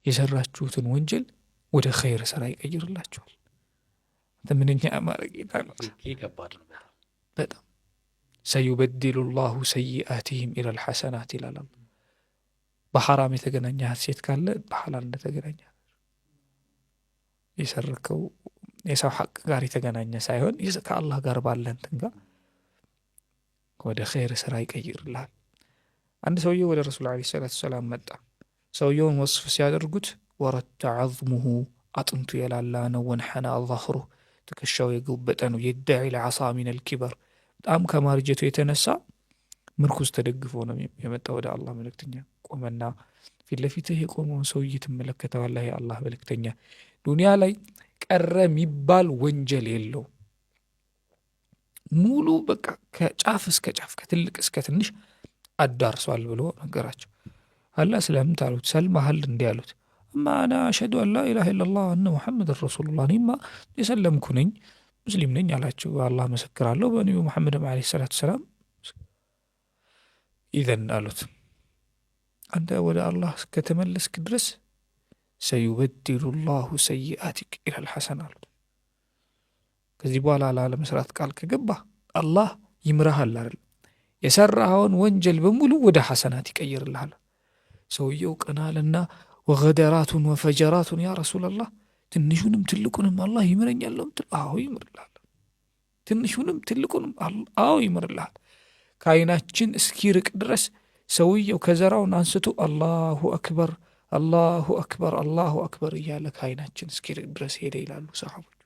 የሰራችሁትን ወንጀል ወደ ኸይር ስራ ይቀይርላችኋል። ምንኛ አማረግ ይታላል። ከባድ ነው በጣም ሰዩበድሉ ላሁ ሰይአቲሂም ኢለል ሐሰናት ይላል። በሐራም የተገናኛት ሴት ካለ በሐላል እንደተገናኛት የሰርከው የሰው ሐቅ ጋር የተገናኘ ሳይሆን ከአላህ ጋር ባለ እንትን ጋር ወደ ኸይር ስራ ይቀይርልሃል። አንድ ሰውዬ ወደ ረሱል ዓለይሂ ሰላቱ ወሰላም መጣ። ሰውየውን ወስፍ ሲያደርጉት ወረተ ዐዝሙሁ አጥንቱ የላላ ነው፣ ወንሐና ظهሩሁ ትከሻው የጎበጠ ነው፣ የደዒ ልዓሳ ሚነል ኪበር በጣም ከማርጀቱ የተነሳ ምርኩዝ ተደግፎ ነው የመጣ። ወደ አላህ መልእክተኛ ቆመና ፊት ለፊትህ የቆመውን ሰውዬ ትመለከተዋለህ። የአላህ መልእክተኛ ዱንያ ላይ ቀረ የሚባል ወንጀል የለው፣ ሙሉ በቃ ከጫፍ እስከ ጫፍ ከትልቅ እስከ ትንሽ አዳርሷል ብሎ ነገራቸው። አላ ስለምት አሉት። ሰልመሃል እንዲህ አሉት። እማ አና አሽሀዱ አን ላ ኢላሃ ኢለላህ አነ ሙሐመድ ረሱሉላህ እኔማ የሰለምኩ ነኝ ሙስሊም ነኝ አላቸው። አላህ መሰክራለሁ በነቢዩ ሙሐመድም ዓለይሂ ሰላቱ ወሰላም። ኢዘን አሉት አንተ ወደ አላህ እስከተመለስክ ድረስ ሰዩበድሉ ላሁ ሰይአቲክ ኢለል ሐሰን አሉት። ከዚህ በኋላ ላለመስራት ቃል ከገባ አላህ ይምራሃል አይደል፣ የሰራኸውን ወንጀል በሙሉ ወደ ሐሰናት ይቀይርልሃል። ሰውየው ቀናልና ወገደራቱን ወፈጀራቱን ያ ረሱላላህ ትንሹንም ትልቁንም አላህ ይምረኛል። አዎ ይምርልሃል። ትንሹንም ትልቁንም አዎ ይምርልሃል። ከዓይናችን እስኪርቅ ድረስ ሰውየው ከዘራውን አንስቶ አላሁ አክበር አላሁ አክበር አላሁ አክበር እያለ ከዓይናችን እስኪርቅ ድረስ ሄደ ይላሉ ሰሐቦች።